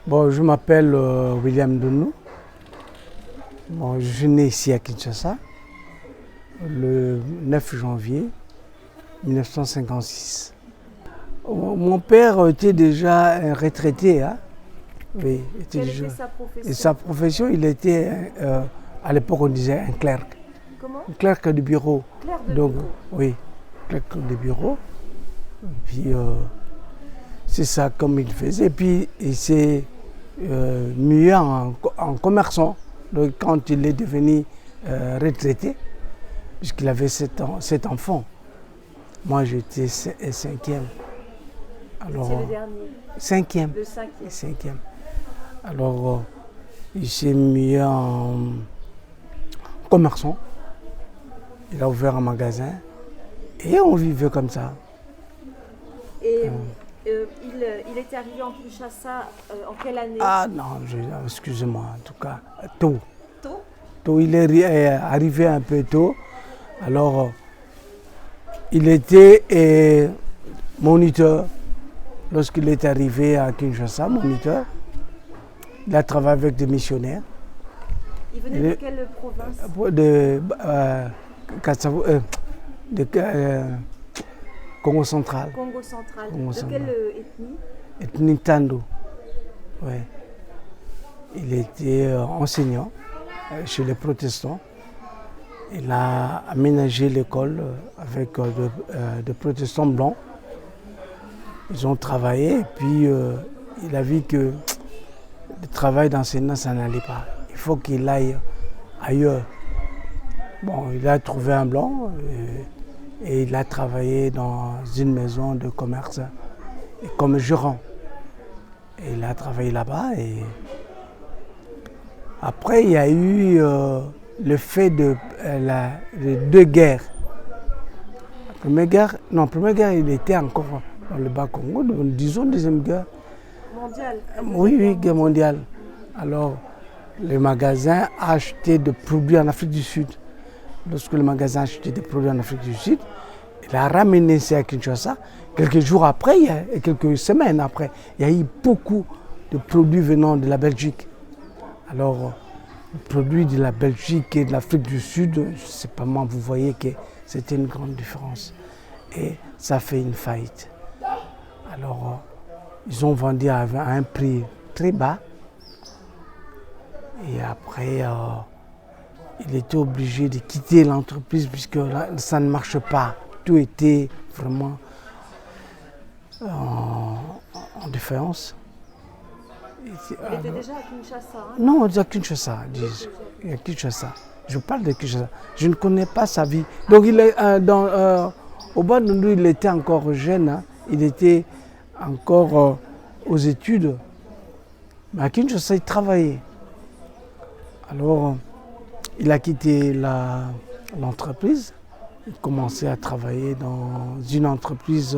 Bon, je m'appelle William Dounou. Bon, je suis né ici à Kinshasa le 9 janvier 1956. Mon père était déjà un retraité. Hein? Oui, Quelle était sa profession? Et sa profession, il était, à l'époque on disait un clerc. Comment? Un clerc de bureau. Clerc de Donc, bureau. oui, clerc de bureau. Et puis, c'est ça comme il faisait. Et puis, il s'est mué en commerçant. Donc, quand il est devenu retraité, puisqu'il avait 7 enfants. Moi, j'étais cinquième. Alors, c'est le dernier. Cinquième. Le cinquième. Cinquième. Alors, il s'est mis en commerçant. Il a ouvert un magasin et on vivait comme ça. Et il était arrivé en Kinshasa en quelle année? Ah non, excusez-moi, en tout cas, tôt. Tôt? Tôt, il est arrivé un peu tôt. Alors, il était moniteur. Lorsqu'il est arrivé à Kinshasa, moniteur, il a travaillé avec des missionnaires. Il venait de quelle province? Congo central. Congo central. Congo de central. quelle ethnie? Ethnie Tando. Ouais. Il était enseignant chez les protestants. Il a aménagé l'école avec des protestants blancs. Ils ont travaillé et puis il a vu que le travail d'enseignant, ça n'allait pas. Il faut qu'il aille ailleurs. Bon, il a trouvé un blanc et il a travaillé dans une maison de commerce comme gérant. Et il a travaillé là-bas et après il y a eu le fait de les deux guerres. La première guerre, il était encore dans le Bas-Congo, disons deuxième guerre. Mondiale. Oui, guerre mondiale. Alors, le magasin a acheté des produits en Afrique du Sud. Lorsque le magasin a acheté des produits en Afrique du Sud, il a ramené ça à Kinshasa. Quelques jours après, quelques semaines après, il y a eu beaucoup de produits venant de la Belgique. Alors, les produits de la Belgique et de l'Afrique du Sud, je ne sais pas moi, vous voyez que c'était une grande différence. Et ça fait une faillite. Alors, ils ont vendu à un prix très bas. Et après, il était obligé de quitter l'entreprise puisque ça ne marche pas. Tout était vraiment en défaillance. Il était déjà à Kinshasa. Hein? Non, à Kinshasa, à Kinshasa. Je parle de Kinshasa. Je ne connais pas sa vie. Donc, il est au bas de nous, il était encore jeune. Hein. Il était encore aux études. Mais à Kinshasa, il travaillait. Alors, il a quitté l'entreprise. Il commençait à travailler dans une entreprise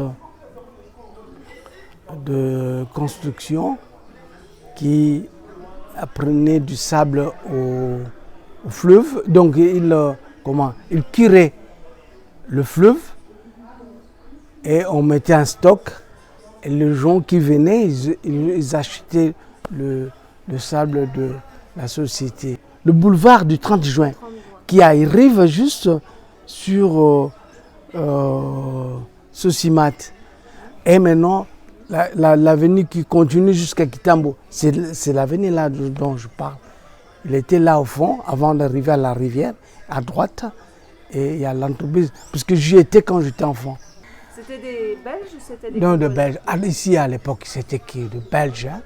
de construction qui prenait du sable au fleuve. Donc, il curait le fleuve et on mettait un stock. Et les gens qui venaient, ils achetaient le sable de la société. Le boulevard du 30 juin, qui arrive juste sur Sosimat. Et maintenant, l'avenue qui continue jusqu'à Kitambo, c'est l'avenue là dont je parle. Il était là au fond, avant d'arriver à la rivière, à droite, et il y a l'entreprise, puisque j'y étais quand j'étais enfant. C'était des Belges ou c'était des Non, de Belges. Ici, à l'époque, c'était que de Belges. Hein.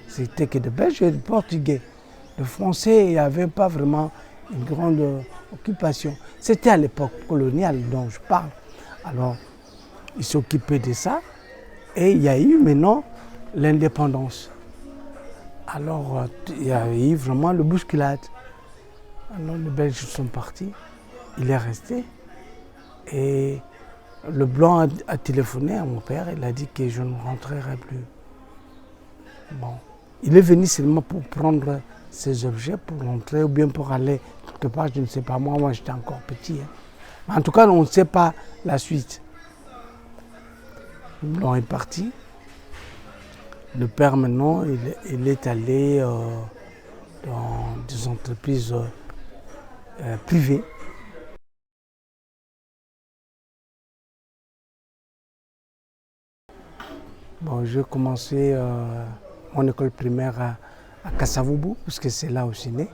C'était que de Belges et de Portugais. Le français, il n'y avait pas vraiment une grande occupation. C'était à l'époque coloniale dont je parle. Alors, ils s'occupaient de ça. Et il y a eu maintenant l'indépendance. Alors, il y a eu vraiment le bousculade. Alors, les Belges sont partis. Il est resté. Et le blanc a téléphoné à mon père. Il a dit que je ne rentrerai plus. Bon. Il est venu seulement pour prendre ses objets, pour rentrer ou bien pour aller quelque part, je ne sais pas. Moi j'étais encore petit. Hein. En tout cas, on ne sait pas la suite. Le blanc est parti. Le père, maintenant, il est allé dans des entreprises privées. Bon, j'ai commencé mon école primaire à Kasavubu, parce que c'est là où je suis né.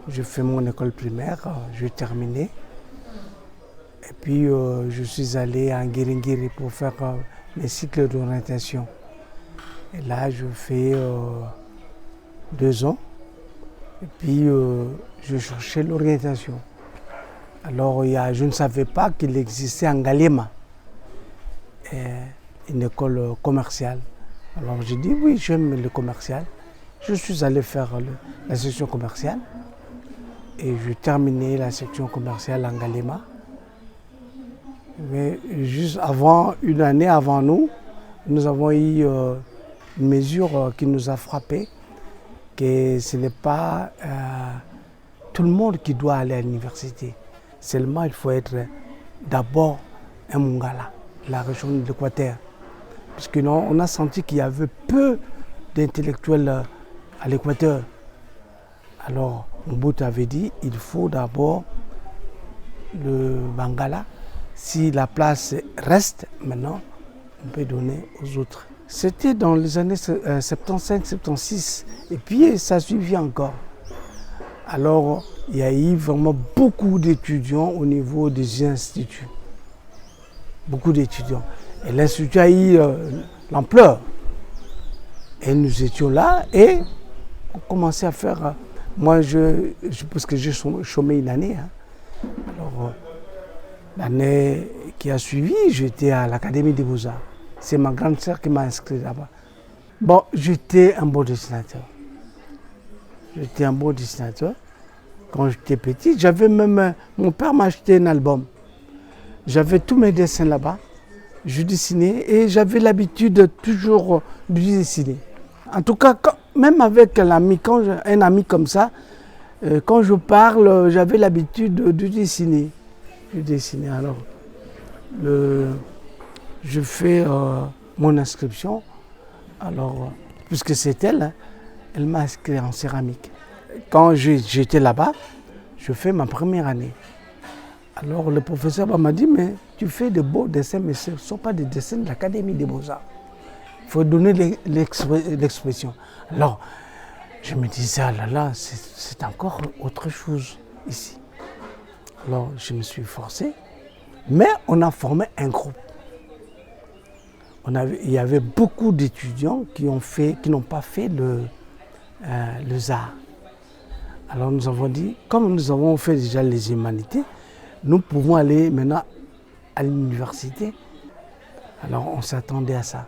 J'ai fait mon école primaire, j'ai terminé. Et puis, je suis allé à Ngiringiri pour faire mes cycles d'orientation. Et là, je fais 2 ans. Et puis, je cherchais l'orientation. Alors, je ne savais pas qu'il existait en Ngaliema une école commerciale. Alors, j'ai dit oui, j'aime le commercial. Je suis allé faire la section commerciale. Et j'ai terminé la section commerciale en Ngaliema. Mais juste avant, une année avant nous, nous avons eu une mesure qui nous a frappés, que ce n'est pas tout le monde qui doit aller à l'université. Seulement, il faut être d'abord un Mongala, la région de l'Équateur. Parce que on a senti qu'il y avait peu d'intellectuels à l'Équateur. Alors, Mobutu avait dit, il faut d'abord le Bangala. Si la place reste, maintenant, on peut donner aux autres. C'était dans les années 75-76, et puis ça suivit encore. Alors, il y a eu vraiment beaucoup d'étudiants au niveau des instituts. Beaucoup d'étudiants. Et l'institut a eu l'ampleur. Et nous étions là et on commençait à faire... moi, parce que j'ai chômé une année. Hein. Alors, l'année qui a suivi, j'étais à l'Académie des Beaux-Arts. C'est ma grande sœur qui m'a inscrit là-bas. Bon, j'étais un bon dessinateur. J'étais un bon dessinateur. Quand j'étais petit, j'avais même... mon père m'a acheté un album. J'avais tous mes dessins là-bas. Je dessinais et j'avais l'habitude toujours de dessiner. En tout cas, même avec un ami comme ça, quand je parle, j'avais l'habitude de dessiner. Je dessinais alors. Je fais mon inscription. Alors, puisque c'est elle, hein, elle m'a inscrit en céramique. Quand j'étais là-bas, je fais ma première année. Alors le professeur m'a dit, mais tu fais de beaux dessins, mais ce ne sont pas des dessins de l'Académie des Beaux-Arts. Il faut donner l'expression. Alors, je me disais, ah là là, c'est encore autre chose ici. Alors, je me suis forcé, mais on a formé un groupe. Il y avait beaucoup d'étudiants qui n'ont pas fait le ZAR. Alors nous avons dit, comme nous avons fait déjà les humanités, nous pouvons aller maintenant à l'université. Alors on s'attendait à ça.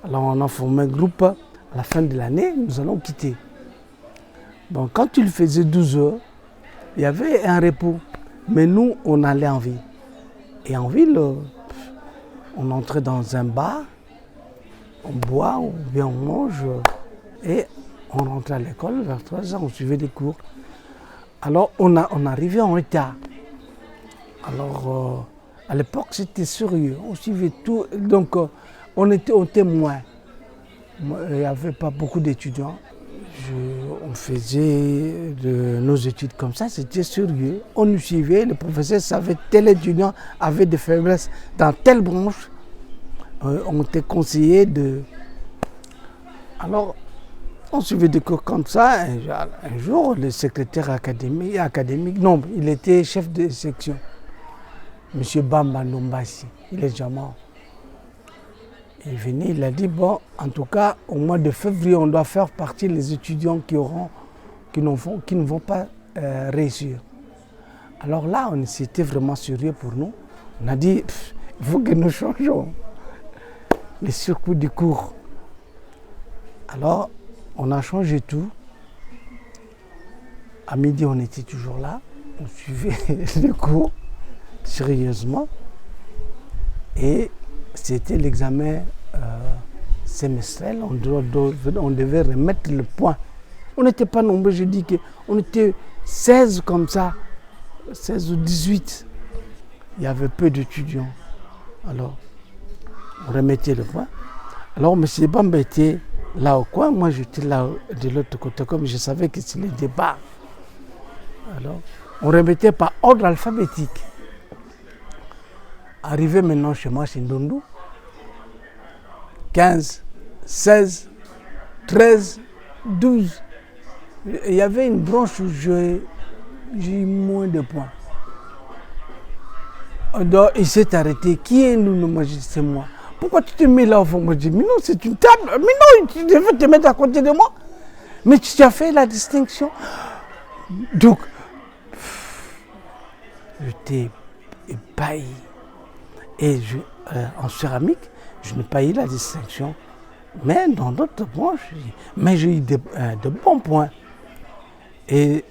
Alors on a formé un groupe. À la fin de l'année, nous allons quitter. Bon, quand il faisait 12 heures, il y avait un repos. Mais nous, on allait en ville. Et en ville, on entrait dans un bar, on boit ou bien on mange. Et on rentrait à l'école vers 3 heures, on suivait des cours. Alors on arrivait en retard. Alors à l'époque c'était sérieux, on suivait tout, donc on était au témoin. Il n'y avait pas beaucoup d'étudiants. On faisait nos études comme ça, c'était sérieux. On nous suivait, le professeur savait tel étudiant avait des faiblesses dans telle branche. On était conseillé de... Alors, on suivait des cours comme ça. Un jour, le secrétaire académique, non, il était chef de section. M. Bamba Nombasi, il est déjà mort. Il est venu, il a dit, bon, en tout cas, au mois de février, on doit faire partie les étudiants qui ne vont pas réussir. Alors là, c'était vraiment sérieux pour nous. On a dit, il faut que nous changeons les circuits du cours. Alors, on a changé tout. À midi, on était toujours là. On suivait les cours sérieusement. Et c'était l'examen semestriel. On devait remettre le point. On n'était pas nombreux, je dis qu'on était 16 comme ça, 16 ou 18. Il y avait peu d'étudiants. Alors, on remettait le point. Alors, M. Bamba était là au coin, moi j'étais là de l'autre côté, comme je savais que c'est le débat. Alors, on remettait par ordre alphabétique. Arrivé maintenant chez moi, c'est Ndondou. 15, 16, 13, 12. Il y avait une branche où j'ai eu moins de points. Donc, il s'est arrêté. Qui est nous? Moi, je dis, c'est moi. Pourquoi tu te mets là au fond? Moi, je dis, mais non, c'est une table. Mais non, tu devais te mettre à côté de moi. Mais tu as fait la distinction. Donc, j'étais ébahi. Et en céramique, je n'ai pas eu la distinction. Mais dans d'autres branches, mais j'ai eu de bons points. Et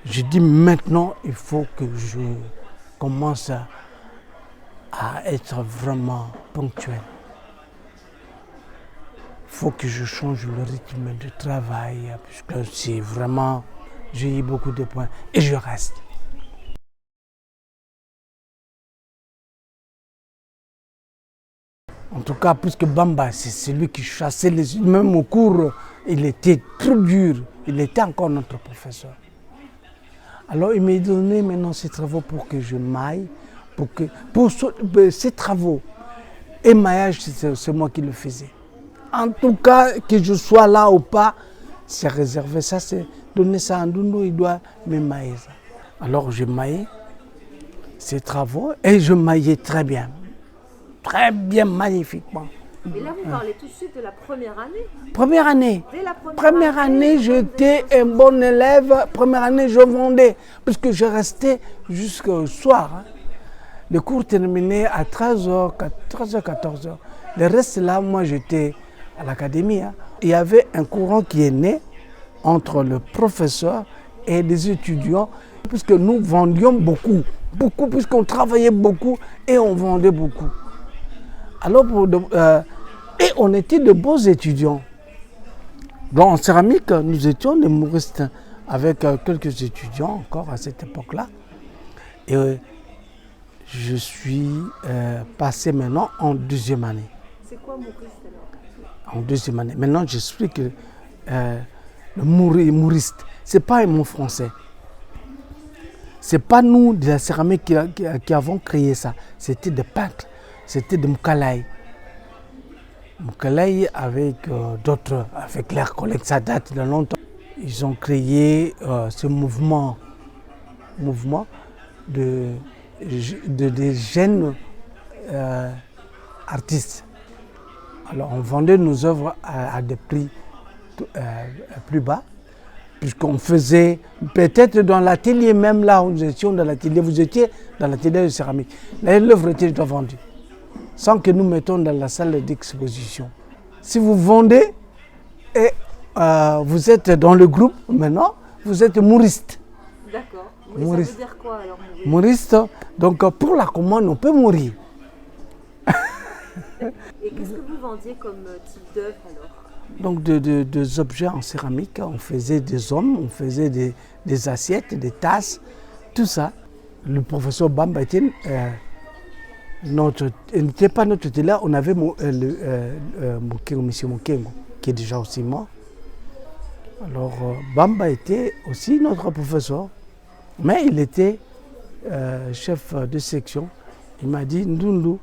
je dis maintenant, il faut que je commence à être vraiment ponctuel. Il faut que je change le rythme de travail, puisque c'est vraiment, j'ai eu beaucoup de points et je reste. En tout cas, puisque Bamba, c'est celui qui chassait les... Même au cours, il était trop dur. Il était encore notre professeur. Alors, il m'a donné maintenant ces travaux pour que je maille. Pour ces travaux, émaillage, c'est moi qui le faisais. En tout cas, que je sois là ou pas, c'est réservé. Ça, c'est donner ça à Ndondou, il doit m'émailler ça. Alors, j'ai maillé ces travaux et je maillais très bien. Très bien, magnifiquement. Et là, vous parlez tout de suite de la première année. Première année. Dès la Première année, j'étais un bon élève. Première année, je vendais. Puisque je restais jusqu'au soir. Hein. Le cours terminait à 13h, 14h. Le reste, là, moi, j'étais à l'académie. Hein. Il y avait un courant qui est né entre le professeur et les étudiants. Puisque nous vendions beaucoup. Beaucoup, puisqu'on travaillait beaucoup et on vendait beaucoup. Alors, et on était de beaux étudiants. Donc, en céramique, nous étions des mouristes avec quelques étudiants encore à cette époque-là. Et je suis passé maintenant en deuxième année. C'est quoi mouriste alors? En deuxième année. Maintenant, j'explique le mouriste. Ce n'est pas un mot français. Ce n'est pas nous de la céramique qui avons créé ça. C'était des peintres. C'était de Moukalai. Moukalai avec d'autres, avec leurs collègues, ça date de longtemps. Ils ont créé ce mouvement de jeunes artistes. Alors on vendait nos œuvres à des prix plus bas, puisqu'on faisait, peut-être dans l'atelier même là où nous étions dans l'atelier, vous étiez dans l'atelier de céramique. L'œuvre était déjà vendue, sans que nous mettons dans la salle d'exposition. Si vous vendez et vous êtes dans le groupe maintenant, vous êtes mouriste. D'accord. Ça veut dire quoi alors? Mouriste, donc pour la commande, on peut mourir. Et qu'est-ce que vous vendiez comme type d'œuvre alors? Donc des objets en céramique, on faisait des hommes, on faisait des assiettes, des tasses, tout ça. Le professeur Bamba était... n'était pas notre tutelle, on avait M. Mokengo, qui est déjà aussi mort. Alors, Bamba était aussi notre professeur, mais il était chef de section. Il m'a dit, Ndondou,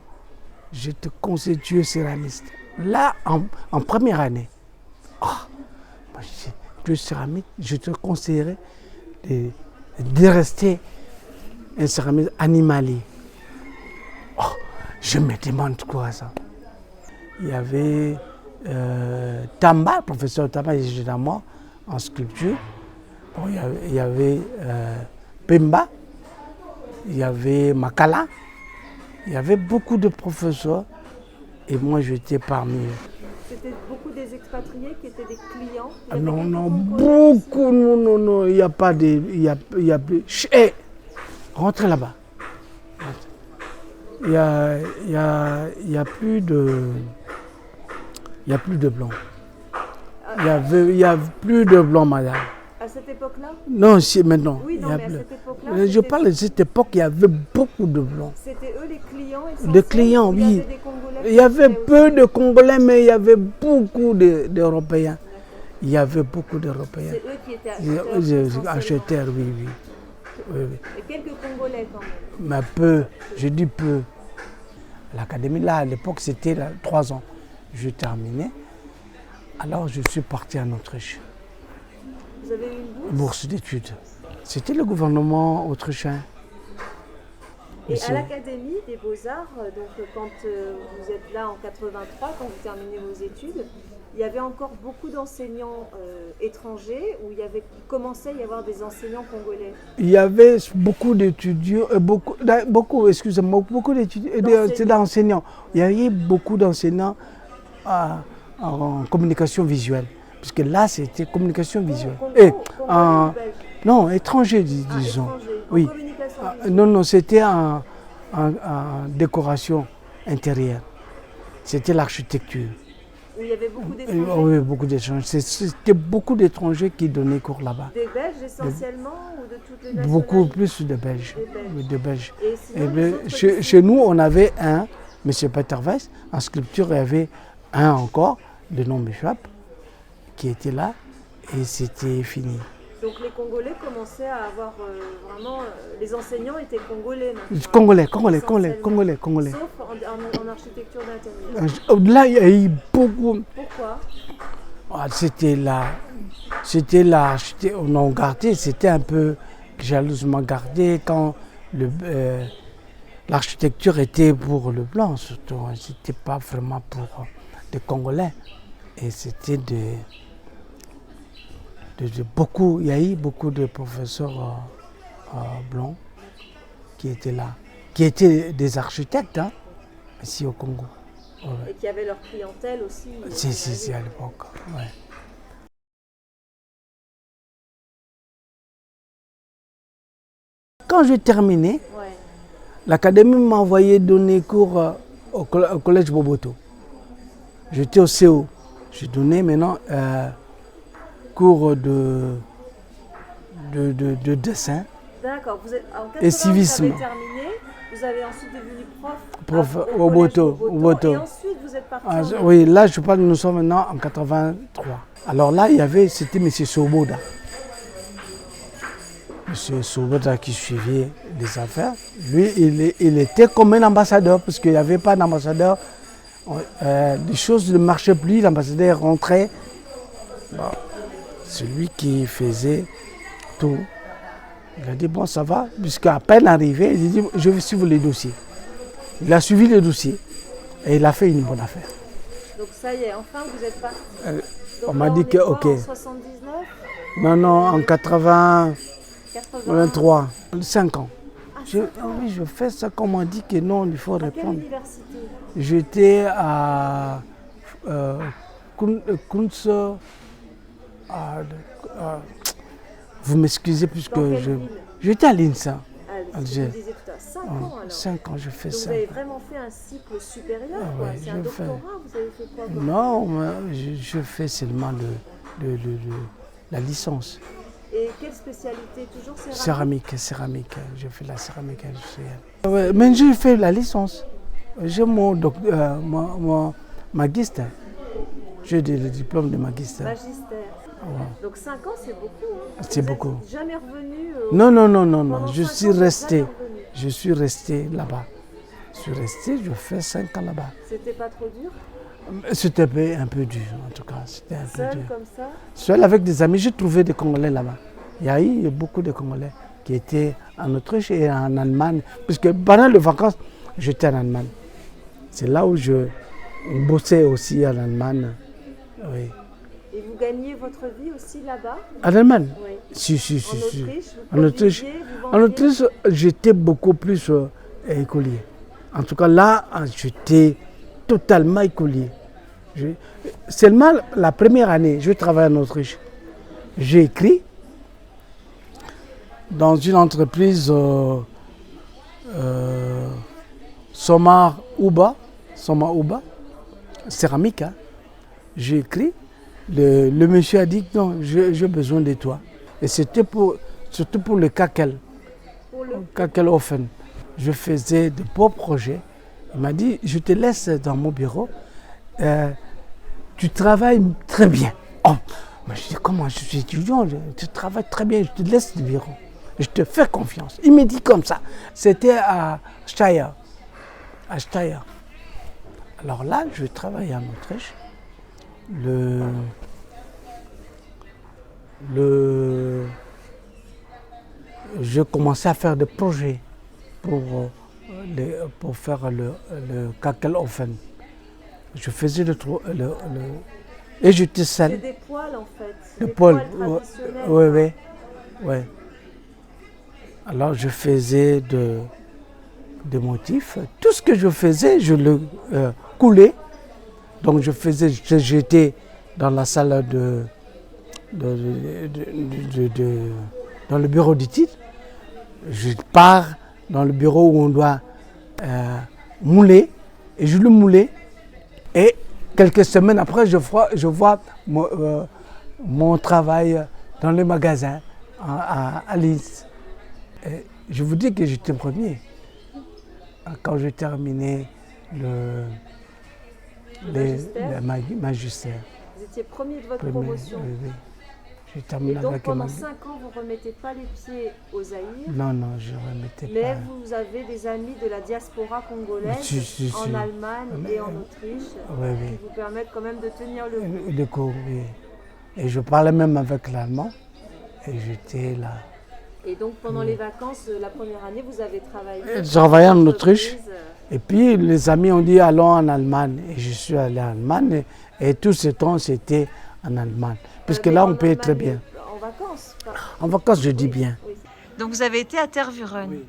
je te conseille, tu es céramiste. Là, en première année, moi, tu es céramiste, je te conseillerais de rester un céramiste animalier. Je me demande quoi ça. Il y avait Tamba, le professeur Tamba, il était à moi en sculpture. Bon, il y avait Pemba, il y avait Makala, il y avait beaucoup de professeurs et moi j'étais parmi eux. C'était beaucoup des expatriés qui étaient des clients? Non, beaucoup, non, il n'y a pas de... Il y a plus... Hey, rentrez là-bas. Il y a plus de blancs. Il y a plus de blancs, madame. À cette époque-là? Non, c'est maintenant. Oui, non, mais à cette époque-là... Je parle de cette époque, il y avait beaucoup de blancs. C'était eux les clients? Les clients, oui. Il y avait des Congolais? Il y avait peu de Congolais, mais il y avait beaucoup d'Européens. Il y avait beaucoup d'Européens. C'est eux qui étaient Acheteurs, oui, oui. Oui, oui. Et quelques Congolais quand même. Mais peu, je dis peu. L'académie, là, à l'époque, c'était 3 ans. Je terminais. Alors, je suis parti en Autriche. Vous avez eu une bourse? Bourse d'études. C'était le gouvernement autrichien. Et à l'Académie des Beaux-Arts, donc quand vous êtes là en 83, quand vous terminez vos études, il y avait encore beaucoup d'enseignants étrangers ou il commençait à y avoir des enseignants congolais? Il y avait beaucoup d'étudiants, beaucoup d'enseignants. Il y avait beaucoup d'enseignants en communication visuelle. Puisque là, c'était communication visuelle. Non, étranger, disons. Étranger. Oui. Non, c'était en décoration intérieure. C'était l'architecture. Où il y avait beaucoup d'étrangers? Oui, beaucoup d'étrangers. C'était beaucoup d'étrangers qui donnaient cours là-bas. Des Belges essentiellement ou de toutes les nationalités? Beaucoup plus de Belges. Des Belges. Et sinon, Chez nous, on avait un, M. Peter Weiss. En sculpture, il y avait un encore, le nom m'échappe, qui était là et c'était fini. Donc les Congolais commençaient à avoir vraiment... les enseignants étaient Congolais maintenant. Congolais. Sauf en architecture d'intérieur. Là, il y a eu beaucoup... Pourquoi? C'était on gardé, c'était un peu jalousement gardé quand l'architecture était pour le blanc, surtout. C'était pas vraiment pour les Congolais. Et c'était beaucoup, il y a eu beaucoup de professeurs blancs qui étaient là, qui étaient des architectes ici au Congo. Ouais. Et qui avaient leur clientèle aussi. Si, à l'époque. Ouais. Quand j'ai terminé, l'académie m'a envoyé donner cours au collège Boboto. J'étais au CO. J'ai donné maintenant cours de dessin. D'accord. En 80, et civisme. Vous avez terminé, vous avez ensuite devenu prof au Boboto. Et ensuite vous êtes parti oui, là je parle, nous sommes maintenant en 83. Alors là, c'était M. Soboda. M. Soboda qui suivait les affaires. Lui, il était comme un ambassadeur, parce qu'il n'y avait pas d'ambassadeur. Les choses ne marchaient plus, l'ambassadeur rentrait. Bon, c'est lui qui faisait tout. Il a dit, bon, ça va, puisqu'à peine arrivé, il a dit, je vais suivre les dossiers. Il a suivi les dossiers et il a fait une bonne affaire. Donc ça y est, enfin vous êtes parti. On m'a dit que, ok. En 79? Non, en 83, 5 ans. Oui, je fais ça qu'on m'a dit que non, il faut répondre. À quelle université? J'étais à Kunz. Vous m'excusez puisque j'étais à l'INSA. Alger. Vous disiez tout à 5 ans alors. 5 ans, je fais ça. Vous avez vraiment fait un cycle supérieur, quoi. C'est un doctorat, vous avez fait quoi? Non, je fais seulement la licence. Et quelle spécialité? Toujours céramique? Céramique. Je fais la céramique industrielle. Mais j'ai fait la licence. J'ai mon magistère. J'ai le diplôme de magistère. Magistère. Ouais. Donc 5 ans, c'est beaucoup. C'est beaucoup. Vous n'êtes jamais revenu Non. Je suis resté. Je suis resté là-bas. Je fais 5 ans là-bas. C'était pas trop dur? C'était un peu dur, en tout cas. C'était un peu dur. Seul comme ça? Seul avec des amis. J'ai trouvé des Congolais là-bas. Il y a eu beaucoup de Congolais qui étaient en Autriche et en Allemagne. Puisque pendant les vacances, j'étais en Allemagne. C'est là où je bossais aussi en Allemagne. Oui. Et vous gagnez votre vie aussi là-bas? En Allemagne? Oui. Si. En Autriche, en Autriche, j'étais beaucoup plus écolier. En tout cas, là, j'étais totalement écolier. Seulement la première année, je travaillais en Autriche. J'ai écrit dans une entreprise Somar Uba, céramique. J'ai écrit. Le monsieur a dit non, j'ai besoin de toi. Et c'était surtout pour le Kakel. Kakelhofen. Je faisais de beaux projets Il m'a dit, je te laisse dans mon bureau, tu travailles très bien. Oh, moi, je dis, comment, je suis étudiant, tu travailles très bien, je te laisse le bureau. Je te fais confiance. Il me dit comme ça. C'était à Steyr. À Steyr. Alors là, je travaille en Autriche. Je commençais à faire des projets pour faire le Kakelofen. Je faisais et j'étais seul. C'est des poêles en fait. Des des poêles traditionnels. oui, oui. Alors je faisais des motifs. Tout ce que je faisais, je le coulais. Donc j'étais dans la salle dans le bureau d'études. Je pars dans le bureau où on doit mouler et je le moulais. Et quelques semaines après, je vois mon travail dans les magasins à Linz. Et je vous dis que j'étais premier. Quand j'ai terminé le magistère. Vous étiez premier de votre promotion. Oui. J'ai Et terminé donc avec pendant 5 ans, vous ne remettez pas les pieds au Zaïre. Non, je ne remettais pas. Mais vous avez des amis de la diaspora congolaise en Allemagne et en Autriche qui vous permettent quand même de tenir le coup. Oui. Et je parlais même avec l'allemand et j'étais là. Et donc pendant les vacances, la première année, vous avez travaillé. J'ai travaillé en Autriche. Et puis les amis ont dit allons en Allemagne. Et je suis allé en Allemagne et tout ce temps c'était en Allemagne. Puisque là on paye très bien. En vacances En vacances, je dis bien. Oui. Donc vous avez été à Tervuren. Oui.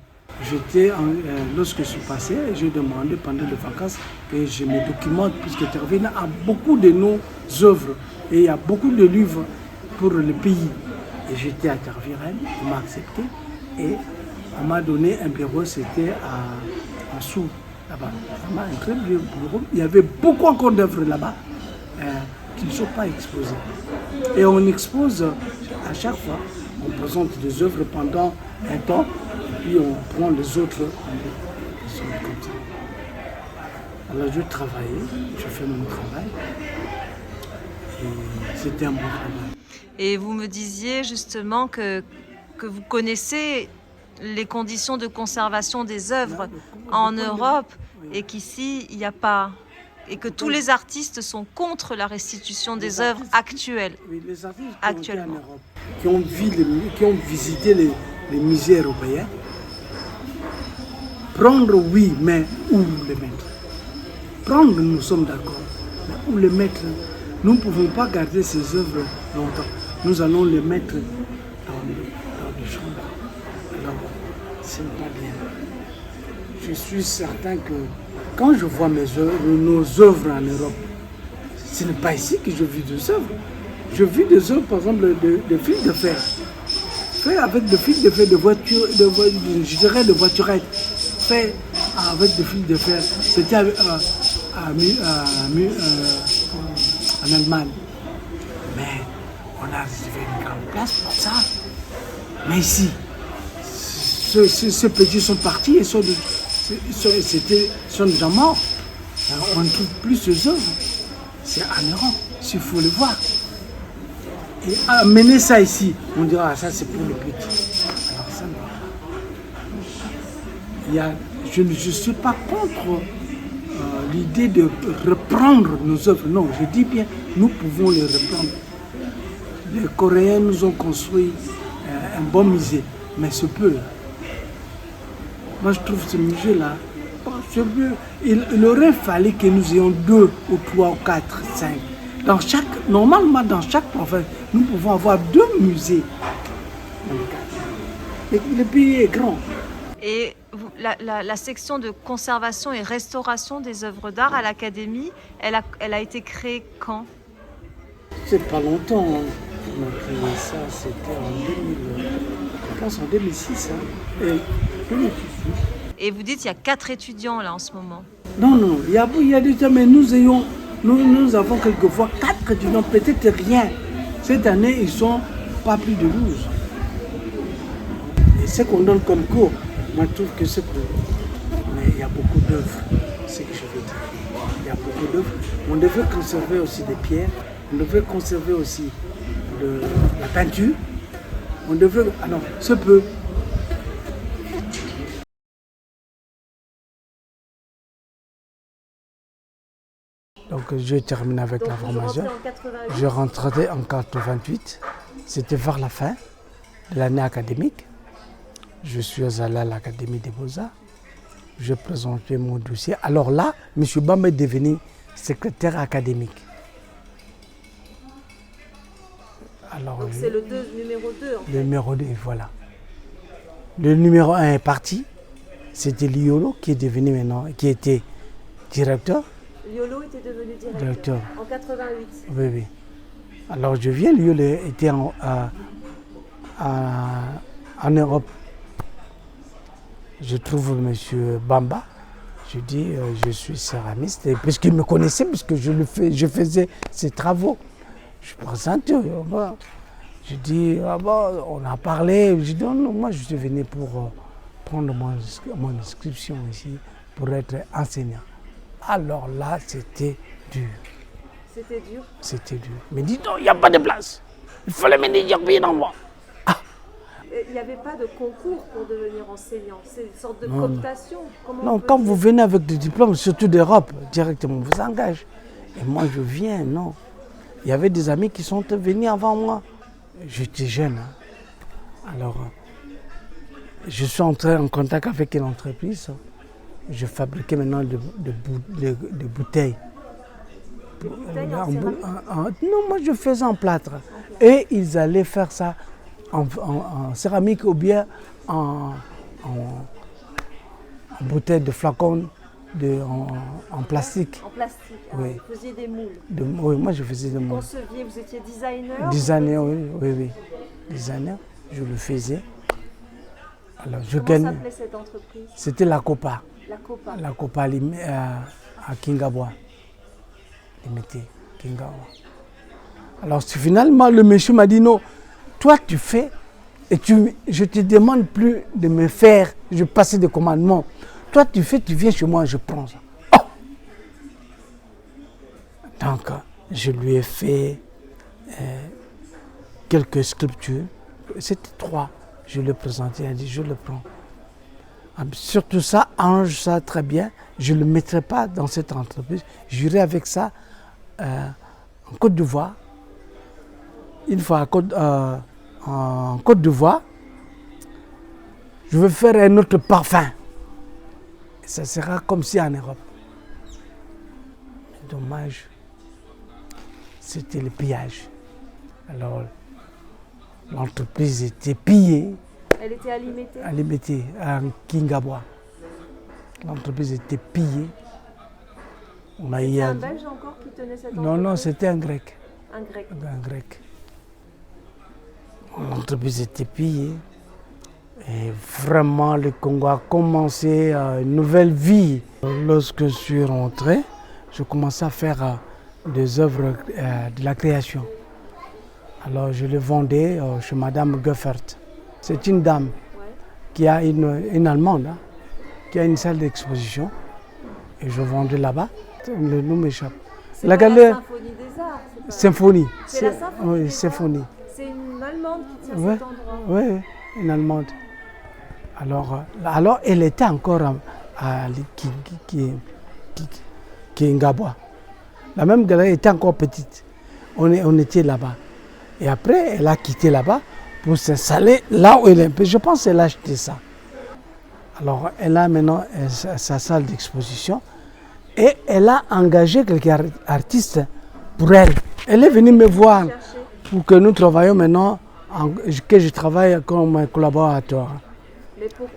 Lorsque je suis passé, j'ai demandé pendant les vacances que je me documente, puisque Tervuren a beaucoup de nos œuvres et il y a beaucoup de livres pour le pays. Et j'étais à Tervuren, on m'a accepté et on m'a donné un bureau, c'était à Sour, là-bas. On m'a un très vieux bureau. Il y avait beaucoup encore d'œuvres là-bas qui ne sont pas exposées. Et on expose à chaque fois, on présente des œuvres pendant un temps, puis on prend les autres qui sont comme ça. Alors je travaillais, je fais mon travail, et c'était un bon travail. Et vous me disiez justement que vous connaissez les conditions de conservation des œuvres en Europe et qu'ici, il n'y a pas... Et que tous les artistes sont contre la restitution des œuvres actuelles. Oui, les artistes qui ont été en Europe, qui ont visité les musées européens, prendre, oui, mais où les mettre? Prendre, nous sommes d'accord, mais où les mettre? Nous ne pouvons pas garder ces œuvres longtemps. Nous allons les mettre dans les chambres. Alors, ce n'est pas bien. Je suis certain que quand je vois nos œuvres en Europe, ce n'est pas ici que je vis des œuvres. Je vis des œuvres, par exemple, de fils de fer. Fait avec des fils de fer, je dirais de voiturettes. Fait avec des fils de fer. C'était en Allemagne. Mais on a réservé une grande place pour ça. Mais ici, ces petits sont partis et sont déjà morts. On ne trouve plus ces œuvres. C'est en Europe, il faut le voir. Et amener ça ici, on dira ah, ça c'est pour le petit. Alors ça, je ne suis pas contre l'idée de reprendre nos œuvres. Non, je dis bien, nous pouvons les reprendre. Les Coréens nous ont construit un bon musée, mais c'est peu. Moi, je trouve ce musée-là, il aurait fallu que nous ayons 2 ou 3 ou 4, 5. Normalement, dans chaque province, nous pouvons avoir 2 musées. Le pays est grand. Et la section de conservation et restauration des œuvres d'art à l'Académie, elle a été créée quand? C'est pas longtemps. Hein. On a créé ça, c'était en 2006. Hein. Et vous dites qu'il y a 4 étudiants là en ce moment. Non, il y a des gens, mais nous avons quelquefois 4 étudiants, peut-être rien. Cette année, ils sont pas plus de 12. Et ce qu'on donne comme cours, moi je trouve que c'est cool. Mais il y a beaucoup d'œuvres. ce que je veux dire. Il y a beaucoup d'œuvres. On devait conserver aussi des pierres, on devait conserver aussi la peinture. On devait. Alors, ce peu. Donc, je termine avec Donc, la formation. Vous rentrez en 88. Je rentrais en 88. C'était vers la fin de l'année académique. Je suis allé à l'Académie des Beaux-Arts. Je présentais mon dossier. Alors là, M. Bamba est devenu secrétaire académique. Alors, donc c'est le numéro 2 en fait. Le numéro 2, voilà. Le numéro 1 est parti. C'était Liolo qui est devenu maintenant, qui était directeur. Liolo était devenu directeur. En 88. Oui, oui. Alors je viens, Liolo était en Europe. Je trouve M. Bamba. Je dis, je suis céramiste. Et puisqu'il me connaissait, puisque je faisais ses travaux. Je présente, je dis, ah bon, on a parlé. Je dis, non, moi je suis venu pour prendre mon inscription ici, pour être enseignant. Alors là, c'était dur. C'était dur? C'était dur. Mais dis donc, il n'y a pas de place. Il fallait me dire bien dans moi. Il n'y avait pas de concours pour devenir enseignant. C'est une sorte de cooptation. Non, quand vous venez avec des diplômes, surtout d'Europe, directement, on vous engage. Et moi, je viens, non. Il y avait des amis qui sont venus avant moi. J'étais jeune. Hein. Alors, je suis entré en contact avec une entreprise. Je fabriquais maintenant des bouteilles. Des bouteilles en céramique? Non, moi je faisais en plâtre. Et ils allaient faire ça en céramique ou bien en bouteille de flacon en plastique. En plastique, oui. Vous faisiez des moules? Oui, moi je faisais des moules. Vous étiez designer? Designer, oui. Designer, je le faisais. Alors, Comment s'appelait cette entreprise? C'était la Copa. La Copa. La Copa à Kingabwa. Limité, Kingabwa. Alors finalement, le monsieur m'a dit non, toi tu fais et je te demande plus de me faire, je passe des commandements. Toi tu fais, tu viens chez moi, je prends ça. Oh! Donc je lui ai fait quelques sculptures. C'était 3. Je le présentais, il a dit je le prends. Surtout ça, arrange ça très bien. Je ne le mettrai pas dans cette entreprise. J'irai avec ça en Côte d'Ivoire. Une fois en Côte d'Ivoire, je veux faire un autre parfum. Et ça sera comme si en Europe. Mais dommage, c'était le pillage. Alors, l'entreprise était pillée. Elle était alimentée? Alimentée à Kingabwa. L'entreprise était pillée. C'était un Belge encore qui tenait cette entreprise? Non, c'était un Grec. Un Grec? Un Grec. L'entreprise était pillée. Et vraiment, le Congo a commencé une nouvelle vie. Lorsque je suis rentré, je commençais à faire des œuvres de la création. Alors, je les vendais chez Madame Goeffert. C'est une dame qui a une Allemande, hein, qui a une salle d'exposition. Et je vendais là-bas. Le nom m'échappe. C'est la Symphonie des Arts? Symphonie. C'est la Symphonie? Oui, Symphonie. C'est une Allemande qui tient cet endroit? Oui, une Allemande. Alors elle était encore à Kingabwa. La même galerie était encore petite. On était là-bas. Et après, elle a quitté là-bas pour s'installer là où elle est. Je pense qu'elle a acheté ça. Alors, elle a maintenant sa salle d'exposition et elle a engagé quelques artistes pour elle. Elle est venue me voir pour que nous travaillions maintenant, que je travaille comme collaborateur.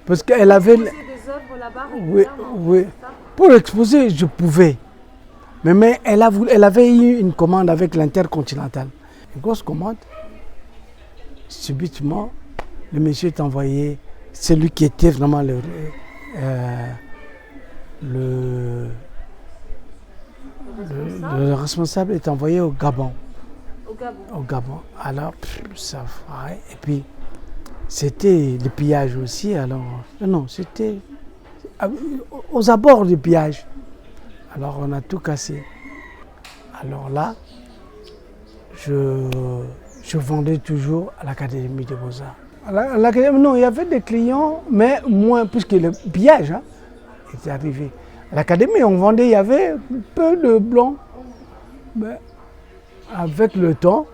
Parce qu'elle avait des œuvres là-bas? Oui. Pour exposer, je pouvais. Mais elle avait eu une commande avec l'Intercontinental. Une grosse commande. Subitement, le monsieur est envoyé, celui qui était vraiment le responsable est envoyé au Gabon. Au Gabon. Alors, ça va. Et puis, c'était le pillage aussi. Alors, non, c'était aux abords du pillage. Alors on a tout cassé. Alors là, je vendais toujours à l'Académie des Beaux-Arts. Non, il y avait des clients, mais moins, puisque le piège était arrivé. À l'Académie, on vendait, il y avait peu de blancs. Mais avec le temps,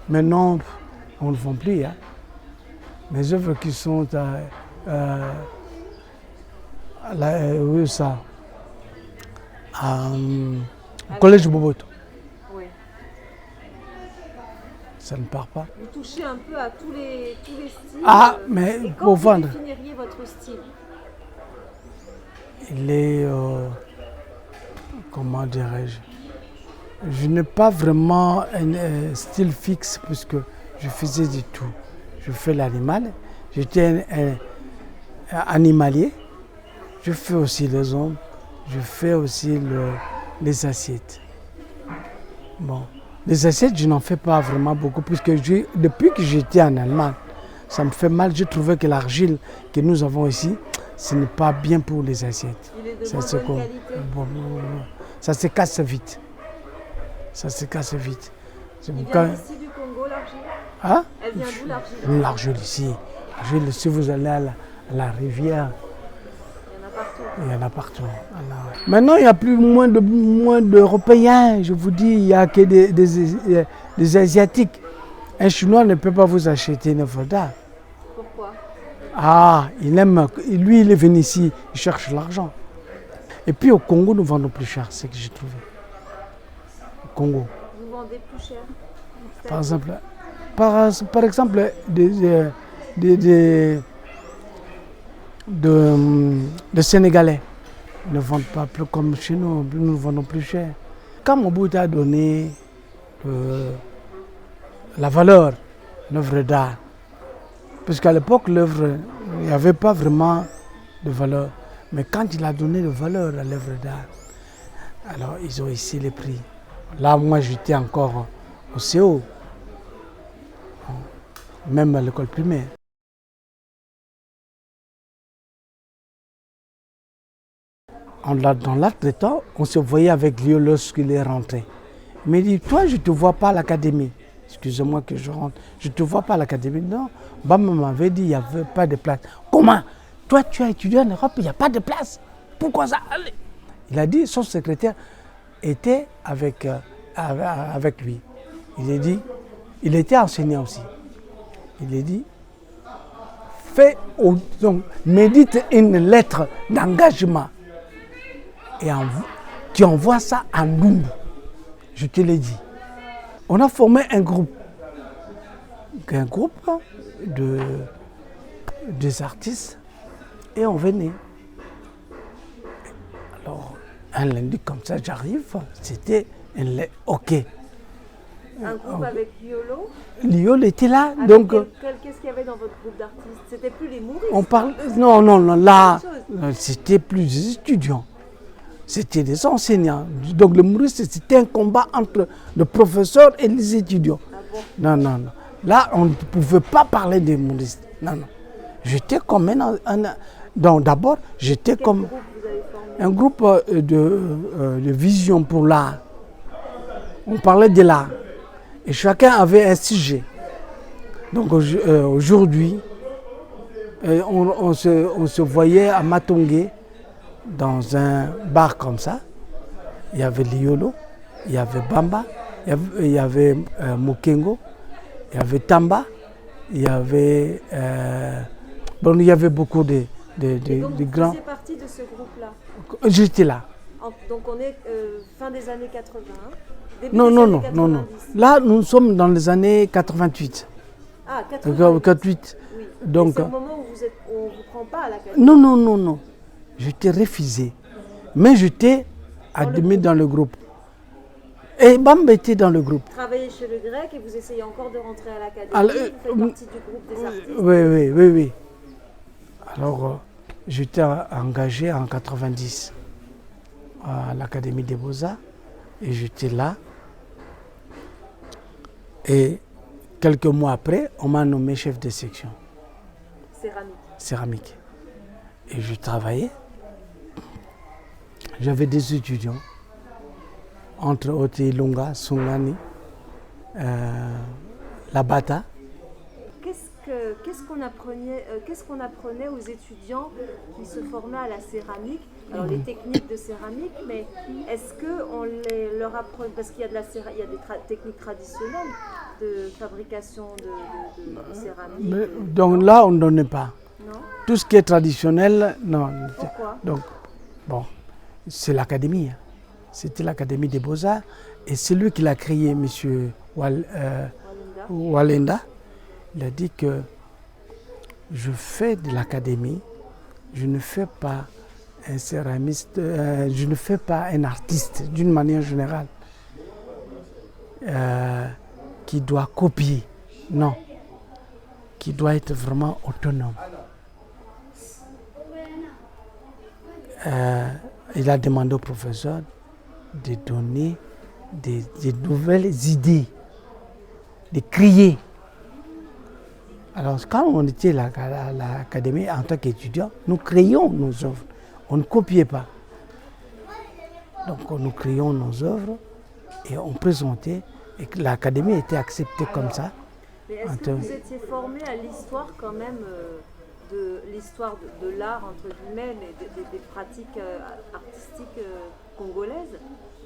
maintenant, on ne vend plus. Hein. Mes œuvres qui sont au Collège Boboto. Oui. Ça ne part pas. Vous touchez un peu à tous les styles. Ah, mais et pour vendre. Comment vous définiriez votre style? Il est, comment dirais-je, je n'ai pas vraiment un style fixe puisque je faisais du tout. Je fais l'animal, j'étais un animalier, je fais aussi les hommes, je fais aussi les assiettes. Bon, les assiettes, je n'en fais pas vraiment beaucoup puisque depuis que j'étais en Allemagne, ça me fait mal. Je trouvais que l'argile que nous avons ici, ce n'est pas bien pour les assiettes. Il est de moins bonne qualité. Ça se casse vite. Ça se casse vite. Il vient ici du Congo, l'argile? Hein? Elle vient d'où l'argile? L'argile ici. L'argile, si vous allez à la rivière, il y en a partout. Il y en a partout. Alors, maintenant, il n'y a plus moins d'Européens. Je vous dis, il n'y a que des Asiatiques. Un Chinois ne peut pas vous acheter une œuvre d'art. Pourquoi? Ah, il aime. Lui, il est venu ici, il cherche l'argent. Et puis au Congo, nous vendons plus cher, c'est ce que j'ai trouvé. Au Congo. Vous vendez plus cher? Par exemple, de Sénégalais ne vendent pas plus comme chez nous, nous vendons plus cher. Quand Mobutu a donné la valeur, l'œuvre d'art, parce qu'à l'époque, l'œuvre, il n'y avait pas vraiment de valeur. Mais quand il a donné de valeur à l'œuvre d'art, alors ils ont hissé les prix. Là, moi, j'étais encore au CO, même à l'école primaire. Dans l'acte de temps, on se voyait avec lui lorsqu'il est rentré. Il m'a dit, toi, je ne te vois pas à l'académie. Excusez-moi que je rentre. Je ne te vois pas à l'académie. Non, Bamba m'avait dit, il n'y avait pas de place. Comment? Toi, tu as étudié en Europe, il n'y a pas de place. Pourquoi ça? Allez. Il a dit, son secrétaire était avec lui. Il a dit, il était enseignant aussi. Il a dit, médite une lettre d'engagement et tu envoies ça à Ndungu. Je te l'ai dit. On a formé un groupe des artistes et on venait. Alors, un lundi comme ça, j'arrive, c'était OK. Un groupe avec Liolo? Liolo était là. Qu'est-ce qu'il y avait dans votre groupe d'artistes? C'était plus les Mouristes? Non, là, c'était plus des étudiants. C'était des enseignants. Donc le Mouristes, c'était un combat entre le professeur et les étudiants. Ah bon? Non. Là, on ne pouvait pas parler des Mouristes. Non. J'étais comme donc d'abord, j'étais comme un groupe de vision pour l'art. On parlait de l'art. Et chacun avait un sujet. Donc aujourd'hui, on se voyait à Matongé, dans un bar comme ça. Il y avait Liolo, il y avait Bamba, il y avait Mokengo, il y avait Tamba, il y avait il y avait beaucoup de grands. Vous faisiez partie de ce groupe-là? J'étais là. Donc on est fin des années 80. Non. Là, nous sommes dans les années 88. Ah, 88. Oui. Donc, c'est au moment où on ne vous prend pas à l'académie? Non. Je t'ai refusé. Mais j'étais admis dans le groupe. Et Bamba était dans le groupe. Vous travaillez chez le grec et vous essayez encore de rentrer à l'académie. Vous faites partie du groupe des artistes? Oui. Alors, j'étais engagé en 90 à l'Académie des Beaux-Arts. Et j'étais là. Et quelques mois après, on m'a nommé chef de section. Céramique. Et je travaillais. J'avais des étudiants. entre autres Ilunga, Sungani, la Bata. Qu'est-ce qu'on apprenait aux étudiants qui se formaient à la céramique? Alors les techniques de céramique, mais est-ce qu'on leur apprenait, parce qu'il y a des techniques traditionnelles de fabrication de céramique. Mais, donc là, on ne donnait pas. Non? Tout ce qui est traditionnel, non. Pourquoi? Donc, bon, c'est l'académie. Hein. C'était l'académie des Beaux-Arts. Et c'est lui qui l'a créé, M. Walenda. Il a dit que je fais de l'académie, je ne fais pas un céramiste, je ne fais pas un artiste d'une manière générale qui doit copier, non, qui doit être vraiment autonome. Il a demandé au professeur de donner des nouvelles idées, de créer. Alors, quand on était à l'académie en tant qu'étudiant, nous créions nos œuvres. On ne copiait pas. Donc, nous créions nos œuvres et on présentait. Et l'académie était acceptée comme ça. Mais est-ce que vous étiez formé à l'histoire quand même de l'histoire de l'art, entre guillemets, mais des pratiques artistiques congolaises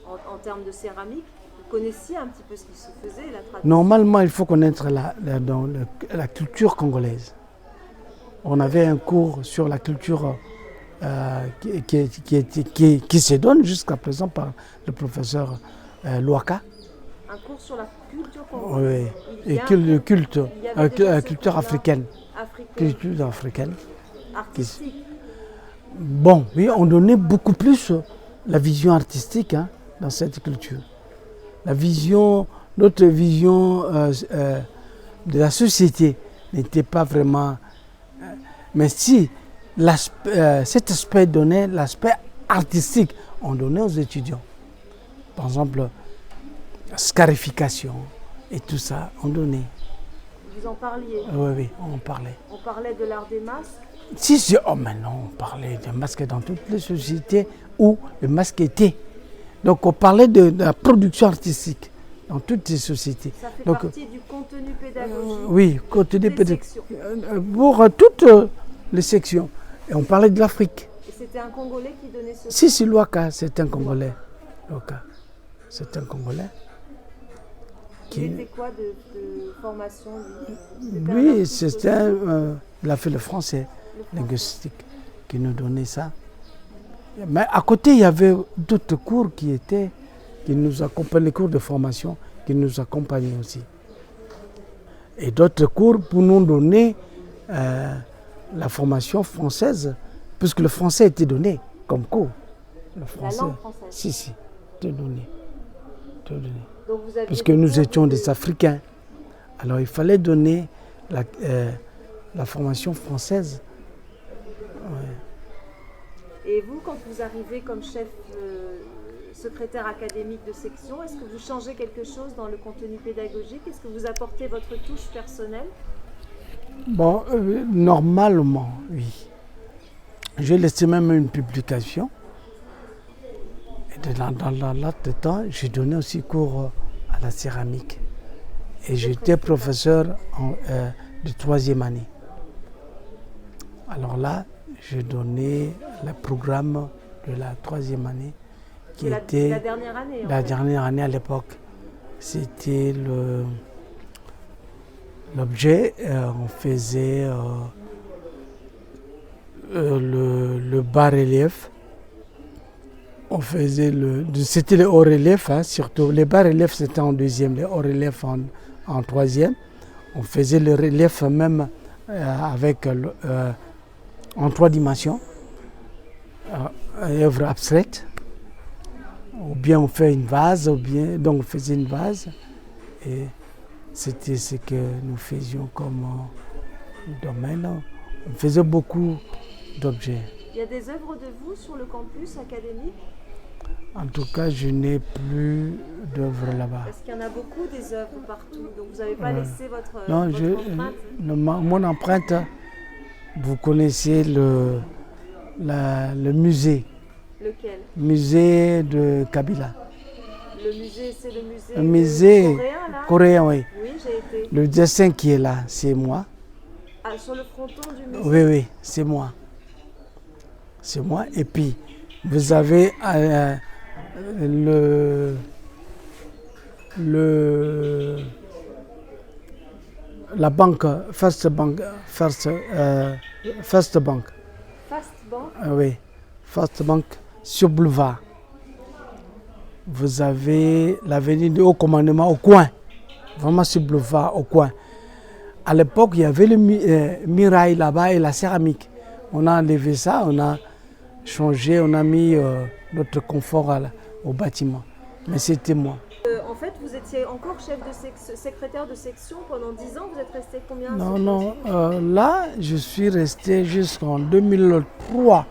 en termes de céramique? Vous connaissiez un petit peu ce qui se faisait, la tradition? Normalement, il faut connaître la culture congolaise. On avait un cours sur la culture qui se donne jusqu'à présent par le professeur Louaka. Un cours sur la culture congolaise? Oui, et le culte, la culture africaine. Culture africaine. Artistique? Bon, oui, on donnait beaucoup plus la vision artistique dans cette culture. Notre vision de la société n'était pas vraiment... mais si cet aspect donnait l'aspect artistique, on donnait aux étudiants. Par exemple, scarification et tout ça, on donnait. Vous en parliez? Oui, on parlait. On parlait de l'art des masques? Si, oh mais non, on parlait des masques dans toutes les sociétés où le masque était. Donc on parlait de la production artistique dans toutes les sociétés. Ça fait partie du contenu pédagogique? Oui, contenu pédagogique. Pour toutes les sections. Et on parlait de l'Afrique. Et c'était un Congolais qui donnait ce cours? Si, Louaka, c'est un Congolais. Louaka, c'est un Congolais. Il était quoi de formation? Lui, il a fait le français linguistique qui nous donnait ça. Mais à côté, il y avait d'autres cours qui nous accompagnaient, les cours de formation qui nous accompagnaient aussi. Et d'autres cours pour nous donner la formation française, puisque le français était donné comme cours. Le français, la langue française? Si, était donné. Donc vous aviez puisque nous étions des Africains. Alors il fallait donner la formation française. Ouais. Et vous, quand vous arrivez comme chef secrétaire académique de section, est-ce que vous changez quelque chose dans le contenu pédagogique? Est-ce que vous apportez votre touche personnelle? Bon, normalement, oui. J'ai laissé même une publication. Et dans l'autre temps, j'ai donné aussi cours à la céramique. Et j'étais professeur de 3e année. Alors là, j'ai donné le programme de la 3e année, qui était la dernière année. La dernière année à l'époque. C'était l'objet, on faisait le bas-relief. On faisait c'était le haut-relief, surtout. Les bas-reliefs, c'était en 2e, les hauts-reliefs en 3e. On faisait le relief même avec en 3 dimensions, œuvre abstraite. Ou bien on fait une vase, donc on faisait une vase. Et c'était ce que nous faisions comme domaine. On faisait beaucoup d'objets. Il y a des œuvres de vous sur le campus académique? En tout cas, je n'ai plus d'œuvres là-bas. Parce qu'il y en a beaucoup des œuvres partout, donc vous n'avez pas laissé votre empreinte? Non, mon empreinte, vous connaissez le musée. Lequel? Musée de Kabila. Le musée, c'est le Le musée coréen, là? coréen, oui. Oui, j'ai été. Le dessin qui est là, c'est moi. Ah, sur le fronton du musée? Oui, oui, c'est moi. C'est moi. Et puis, vous avez la banque, First Bank. Fast Bank? Oui, First Bank sur boulevard. Vous avez l'avenue du Haut Commandement au coin. Vraiment sur boulevard au coin. À l'époque, il y avait le mirail là-bas et la céramique. On a enlevé ça, on a changé, on a mis notre confort au bâtiment. Mais c'était moi. En fait, vous étiez encore secrétaire de section pendant 10 ans. Vous êtes resté combien? Non. Là, je suis resté jusqu'en 2003.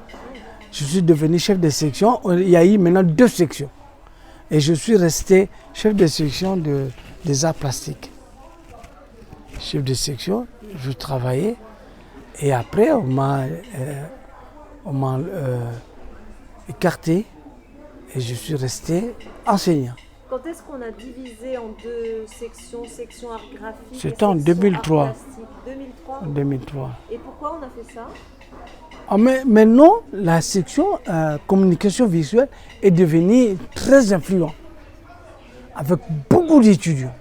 Je suis devenu chef de section. Il y a eu maintenant 2 sections. Et je suis resté chef de section des arts plastiques. Chef de section, je travaillais. Et après, on m'a écarté. Et je suis resté enseignant. Quand est-ce qu'on a divisé en 2 sections, section art graphique? C'était en 2003. 2003. 2003. Et pourquoi on a fait ça? Mais maintenant, la section communication visuelle est devenue très influente, avec beaucoup d'étudiants.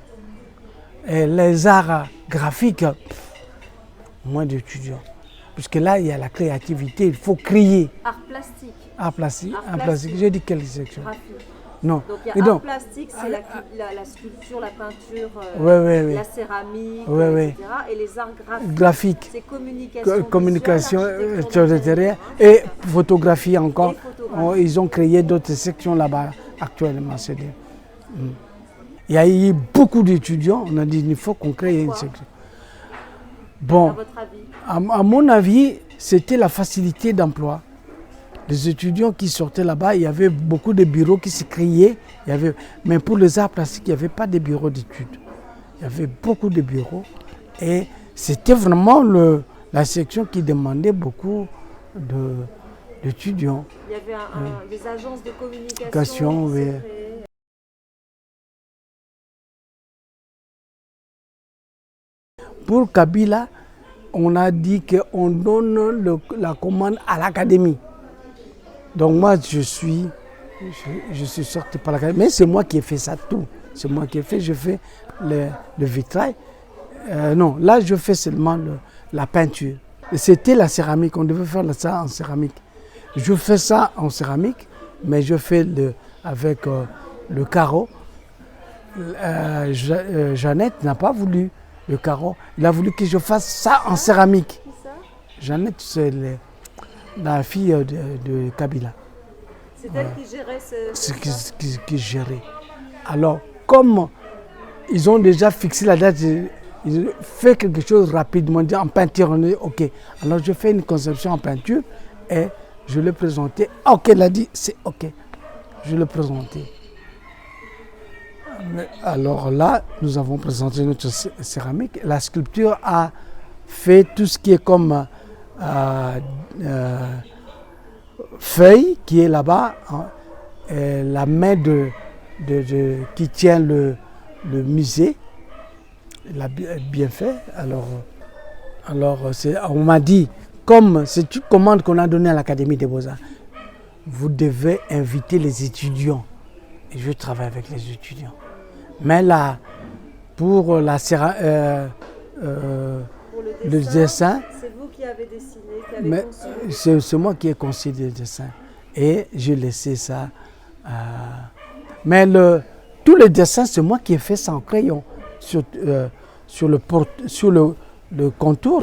Et les arts graphiques, moins d'étudiants. Puisque là, il y a la créativité, il faut créer. Art plastique. Art plastique. J'ai dit quelle section? Graphique. Non. Donc il y a art plastique, c'est la sculpture, la peinture, la céramique, etc. Et les arts graphiques, c'est communication sur le terrain et photographie encore. Ils ont créé d'autres sections là-bas actuellement. Il y a eu beaucoup d'étudiants, on a dit il faut qu'on crée une section. Bon, à votre avis? À mon avis, c'était la facilité d'emploi. Les étudiants qui sortaient là-bas, il y avait beaucoup de bureaux qui se créaient. Mais pour les arts plastiques, il n'y avait pas de bureaux d'études. Il y avait beaucoup de bureaux. Et c'était vraiment la section qui demandait beaucoup d'étudiants. Il y avait des agences de communication. Oui. Pour Kabila, on a dit qu'on donne la commande à l'académie. Donc moi, je suis sorti par l'académie. Mais c'est moi qui ai fait ça tout. C'est moi qui ai fait. Je fais le vitrail. Non, là, je fais seulement la peinture. C'était la céramique. On devait faire ça en céramique. Je fais ça en céramique, mais je fais avec le carreau. Jeannette n'a pas voulu le carreau. Il a voulu que je fasse ça en céramique. Qui ça? Jeannette, c'est la fille de Kabila. C'est elle qui gérait qui gérait. Alors, comme ils ont déjà fixé la date, ils ont fait quelque chose rapidement, en peinture, on est OK. Alors, je fais une conception en peinture et je l'ai présenté. OK, elle a dit, c'est OK. Je l'ai présenté. Alors là, nous avons présenté notre céramique. La sculpture a fait tout ce qui est comme feuille qui est là-bas, hein, la main qui tient le musée, il a bien fait. Alors on m'a dit, comme c'est une commande qu'on a donnée à l'Académie des Beaux-Arts, vous devez inviter les étudiants. Et je travaille avec les étudiants. Mais là, pour le dessin, c'est vous qui avez dessiné, c'est moi qui ai conçu le dessin. Et j'ai laissé ça. Mais tous les dessins, c'est moi qui ai fait ça en crayon. Sur le contour,